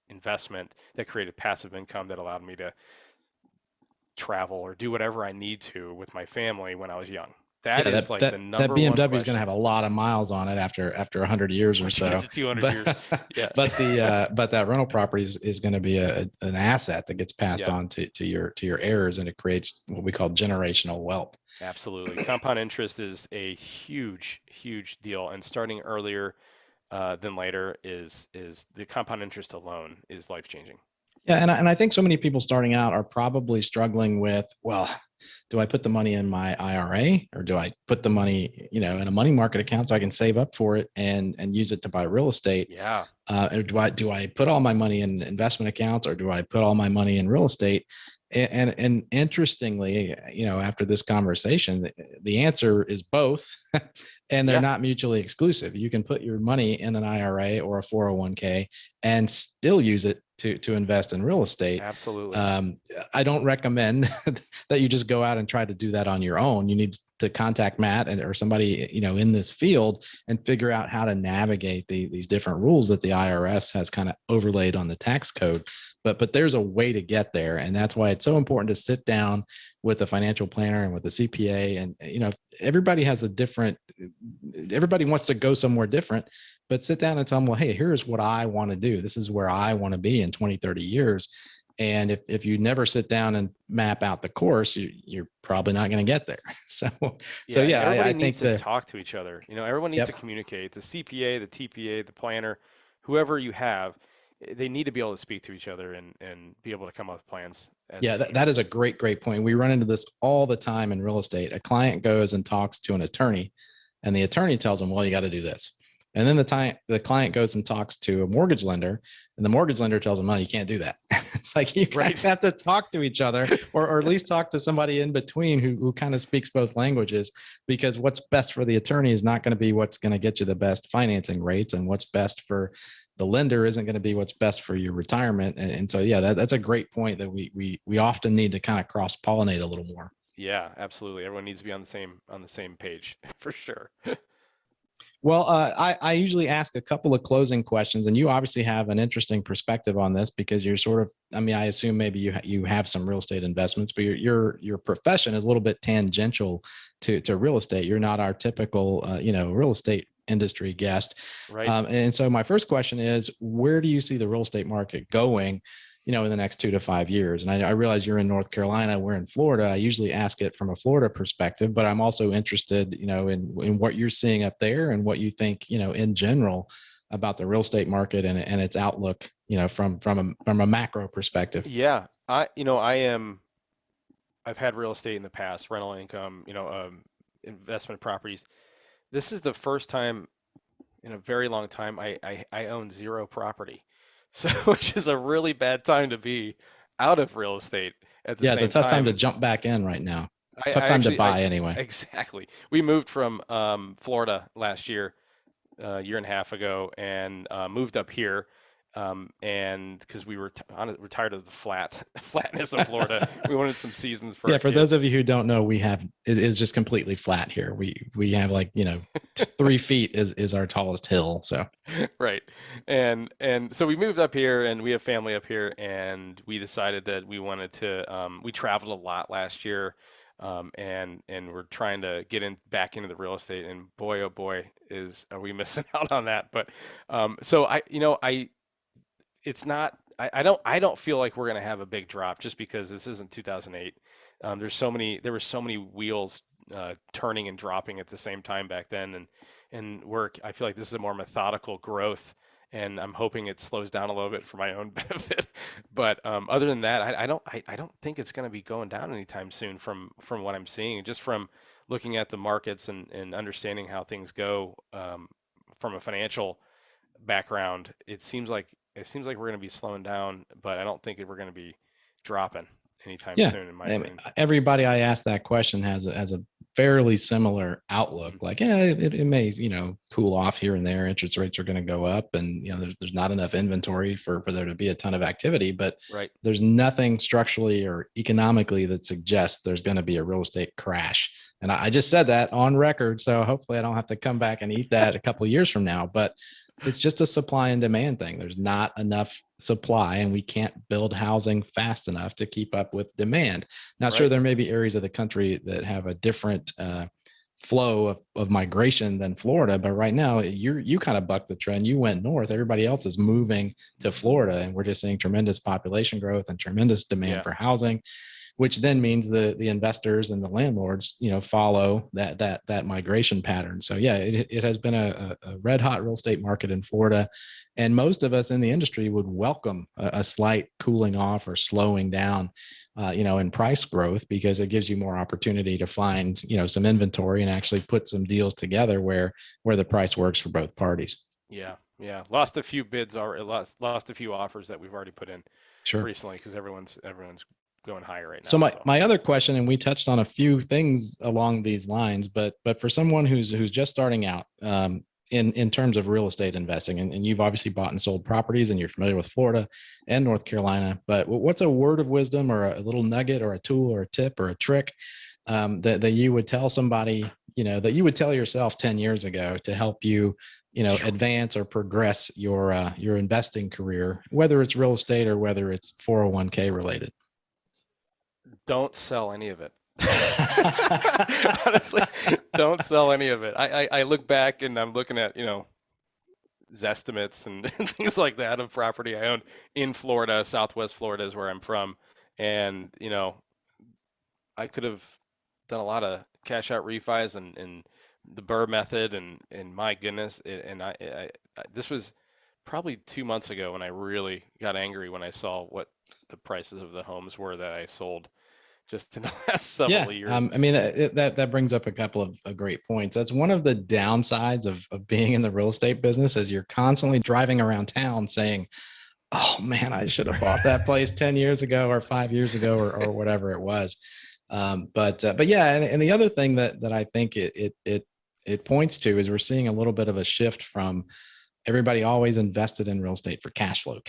[SPEAKER 2] investment that created passive income that allowed me to travel or do whatever I need to with my family when I was young? That is like the number
[SPEAKER 1] that
[SPEAKER 2] one
[SPEAKER 1] BMW is
[SPEAKER 2] question.
[SPEAKER 1] going to have a lot of miles on it after 100 years or so.
[SPEAKER 2] 200
[SPEAKER 1] but,
[SPEAKER 2] years. Yeah.
[SPEAKER 1] but that rental property is going to be an asset that gets passed on to your heirs, and it creates what we call generational wealth.
[SPEAKER 2] Absolutely. Compound interest is a huge, huge deal, and starting earlier than later is the compound interest alone is life changing.
[SPEAKER 1] Yeah, and I think so many people starting out are probably struggling with, well, do I put the money in my IRA, or do I put the money, in a money market account so I can save up for it and use it to buy real estate?
[SPEAKER 2] Yeah.
[SPEAKER 1] Or do I put all my money in investment accounts, or do I put all my money in real estate? And interestingly, after this conversation, the answer is both, and they're not mutually exclusive. You can put your money in an IRA or a 401k and still use it to invest in real estate.
[SPEAKER 2] Absolutely.
[SPEAKER 1] I don't recommend that you just go out and try to do that on your own. You need to contact Matt or somebody, in this field, and figure out how to navigate these different rules that the IRS has kind of overlaid on the tax code. But there's a way to get there. And that's why it's so important to sit down with a financial planner and with a CPA. And, everybody wants to go somewhere different, but sit down and tell them, well, hey, here's what I want to do. This is where I want to be in 20, 30 years. And if you never sit down and map out the course, you're probably not going to get there.
[SPEAKER 2] Everybody needs to talk to each other. Everyone needs to communicate. The CPA, the TPA, the planner, whoever you have, they need to be able to speak to each other and be able to come up with plans.
[SPEAKER 1] That is a great point. We run into this all the time in real estate. A client goes and talks to an attorney, and the attorney tells them, well, you got to do this. And then the client goes and talks to a mortgage lender, and the mortgage lender tells them, well, you can't do that. It's like you guys have to talk to each other, or at least talk to somebody in between who kind of speaks both languages, because what's best for the attorney is not going to be what's going to get you the best financing rates, and what's best for the lender isn't going to be what's best for your retirement. And so, that's a great point that we often need to kind of cross-pollinate a little more.
[SPEAKER 2] Yeah, absolutely. Everyone needs to be on the same page for sure.
[SPEAKER 1] Well, I usually ask a couple of closing questions, and you obviously have an interesting perspective on this because you're sort of, I assume maybe you have some real estate investments, but your profession is a little bit tangential to real estate. You're not our typical, real estate industry guest.
[SPEAKER 2] Right.
[SPEAKER 1] And so my first question is, where do you see the real estate market going, in the next 2 to 5 years? And I realize you're in North Carolina, we're in Florida. I usually ask it from a Florida perspective, but I'm also interested, in what you're seeing up there and what you think, in general about the real estate market and its outlook, from a macro perspective.
[SPEAKER 2] Yeah. I've had real estate in the past, rental income, investment properties. This is the first time in a very long time I own zero property. So, which is a really bad time to be out of real estate at the same time.
[SPEAKER 1] Yeah, it's a tough time to jump back in right now. Tough time to buy anyway.
[SPEAKER 2] Exactly. We moved from Florida last year, a year and a half ago, and moved up here. And because we were tired of the flatness of Florida, we wanted some seasons for our
[SPEAKER 1] for
[SPEAKER 2] kids.
[SPEAKER 1] those of you who don't know, it is just completely flat here. We have 3 feet is our tallest hill. So
[SPEAKER 2] right, and so we moved up here, and we have family up here, and we decided that we wanted to. We traveled a lot last year. And we're trying to get back into the real estate, and boy, oh boy, are we missing out on that. But so I don't feel like we're going to have a big drop just because this isn't 2008. There were so many wheels turning and dropping at the same time back then, and I feel like this is a more methodical growth, and I'm hoping it slows down a little bit for my own benefit. But other than that, I don't think it's going to be going down anytime soon from what I'm seeing, just from looking at the markets and understanding how things go from a financial background. It seems like it seems like we're going to be slowing down, but I don't think we're going to be dropping anytime
[SPEAKER 1] Yeah.
[SPEAKER 2] soon, in my
[SPEAKER 1] And
[SPEAKER 2] opinion.
[SPEAKER 1] everybody I asked that question has a fairly similar outlook. Like, yeah, it may, cool off here and there. Interest rates are going to go up, and there's not enough inventory for there to be a ton of activity, but
[SPEAKER 2] Right.
[SPEAKER 1] there's nothing structurally or economically that suggests there's going to be a real estate crash. And I just said that on record, so hopefully I don't have to come back and eat that a couple of years from now. But it's just a supply and demand thing. There's not enough supply, and we can't build housing fast enough to keep up with demand. Now, sure,
[SPEAKER 2] Right.
[SPEAKER 1] there may be areas of the country that have a different flow of migration than Florida, but right now you kind of bucked the trend. You went north. Everybody else is moving to Florida, and we're just seeing tremendous population growth and tremendous demand for housing, which then means the investors and the landlords, follow that migration pattern. So yeah, it has been a red hot real estate market in Florida, and most of us in the industry would welcome a slight cooling off or slowing down, in price growth, because it gives you more opportunity to find, some inventory and actually put some deals together where the price works for both parties.
[SPEAKER 2] Yeah. Lost a few bids already. Lost a few offers that we've already put in recently because everyone's going higher right now.
[SPEAKER 1] So my other question, and we touched on a few things along these lines, but for someone who's just starting out, in terms of real estate investing, and you've obviously bought and sold properties, and you're familiar with Florida and North Carolina, but what's a word of wisdom or a little nugget or a tool or a tip or a trick that you would tell somebody, that you would tell yourself 10 years ago to help you, advance or progress your investing career, whether it's real estate or whether it's 401k related?
[SPEAKER 2] Don't sell any of it. Honestly, don't sell any of it. I look back and I'm looking at, Zestimates and things like that of property I owned in Florida. Southwest Florida is where I'm from. And, I could have done a lot of cash out refis and the Burr method. And my goodness, this was probably 2 months ago when I really got angry when I saw what the prices of the homes were that I sold just in the last several years.
[SPEAKER 1] I mean, that brings up a couple of great points. That's one of the downsides of being in the real estate business, is you're constantly driving around town saying, oh man, I should have bought that place 10 years ago or 5 years ago or whatever it was. But yeah, and the other thing that I think it points to is we're seeing a little bit of a shift from everybody always invested in real estate for cash flow.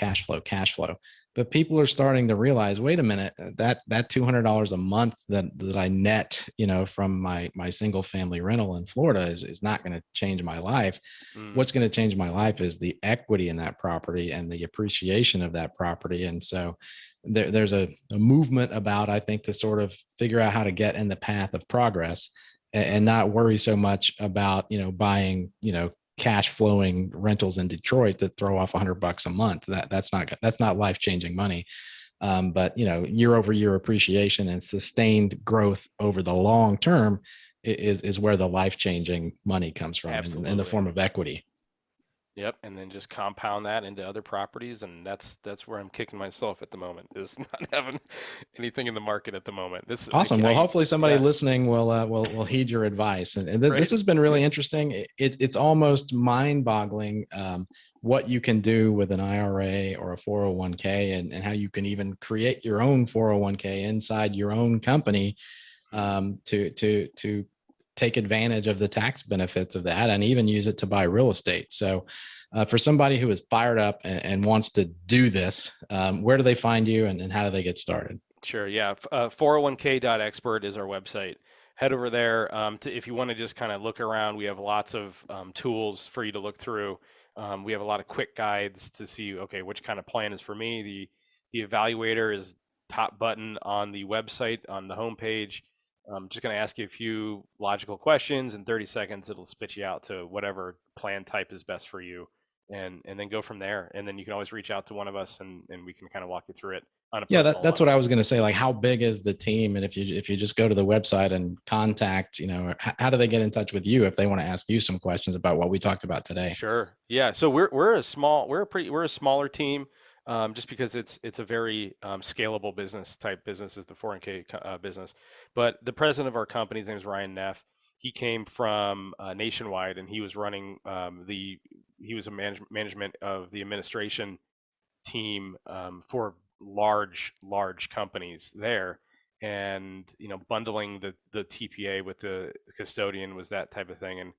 [SPEAKER 1] But people are starting to realize, wait a minute, that $200 a month that I net, from my single family rental in Florida is not going to change my life. What's going to change my life is the equity in that property and the appreciation of that property. And so there's a movement about, I think, to sort of figure out how to get in the path of progress and not worry so much about, buying, cash flowing rentals in Detroit that throw off $100 a month. That's not life-changing money. But year over year appreciation and sustained growth over the long term is where the life-changing money comes from, in the form of equity.
[SPEAKER 2] Yep, and then just compound that into other properties, and that's where I'm kicking myself at the moment, is not having anything in the market at the moment. This
[SPEAKER 1] awesome. Well, hopefully somebody listening will heed your advice, and this has been really interesting. It's almost mind-boggling what you can do with an IRA or a 401k, and how you can even create your own 401k inside your own company to take advantage of the tax benefits of that, and even use it to buy real estate. So for somebody who is fired up and wants to do this, where do they find you, and how do they get started?
[SPEAKER 2] Sure. Yeah. 401k.expert is our website. Head over there if you want to just kind of look around. We have lots of tools for you to look through. We have a lot of quick guides to see, okay, which kind of plan is for me. The evaluator is top button on the website on the homepage. I'm just going to ask you a few logical questions. In 30 seconds, it'll spit you out to whatever plan type is best for you, and then go from there. And then you can always reach out to one of us, and we can kind of walk you through it on a personal level.
[SPEAKER 1] That's what I was going to say. Like, how big is the team? And if you just go to the website and contact, how do they get in touch with you if they want to ask you some questions about what we talked about today?
[SPEAKER 2] Sure. Yeah. So we're a smaller team. Just because it's a very scalable business is the 401k business. But the president of our company, his name is Ryan Neff. He came from Nationwide, and he was running he was a management of the administration team for large companies there. And, bundling the TPA with the custodian was that type of thing. And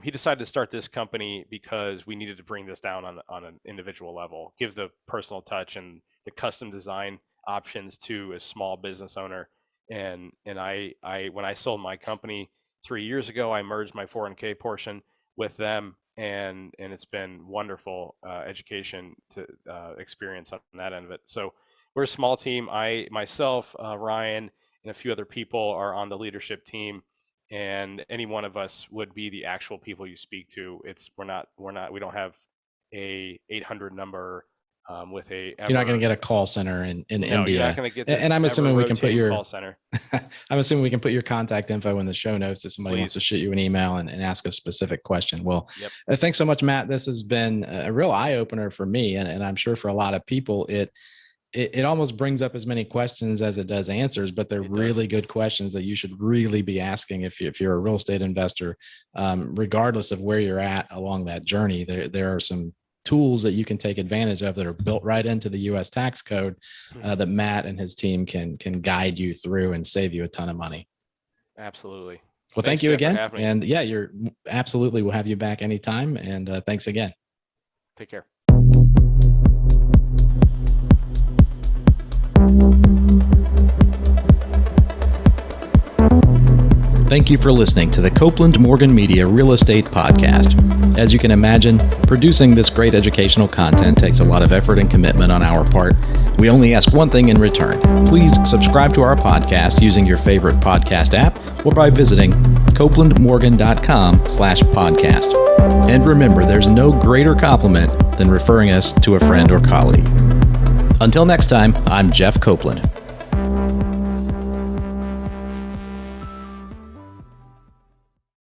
[SPEAKER 2] he decided to start this company because we needed to bring this down on an individual level, give the personal touch and the custom design options to a small business owner. And I when I sold my company 3 years ago, I merged my 401k portion with them, and it's been wonderful education to experience on that end of it. So we're a small team. Myself, Ryan, and a few other people are on the leadership team, and any one of us would be the actual people you speak to. We don't have a 800 number with a.
[SPEAKER 1] You're not going to get a call center in
[SPEAKER 2] No,
[SPEAKER 1] India.
[SPEAKER 2] you're not going to get this.
[SPEAKER 1] And I'm assuming we can put your
[SPEAKER 2] call center.
[SPEAKER 1] I'm assuming we can put your contact info in the show notes if somebody wants to shoot you an email and ask a specific question. Well, thanks so much, Matt. This has been a real eye opener for me, and I'm sure for a lot of people. It almost brings up as many questions as it does answers, but they're really good questions that you should really be asking if you're a real estate investor, regardless of where you're at along that journey. There are some tools that you can take advantage of that are built right into the U.S. tax code that Matt and his team can guide you through and save you a ton of money.
[SPEAKER 2] Absolutely.
[SPEAKER 1] Well, thank you again. And you're absolutely, we'll have you back anytime. And thanks again.
[SPEAKER 2] Take care.
[SPEAKER 3] Thank you for listening to the Copeland Morgan Media Real Estate Podcast. As you can imagine, producing this great educational content takes a lot of effort and commitment on our part. We only ask one thing in return. Please subscribe to our podcast using your favorite podcast app or by visiting copelandmorgan.com/podcast. And remember, there's no greater compliment than referring us to a friend or colleague. Until next time, I'm Jeff Copeland.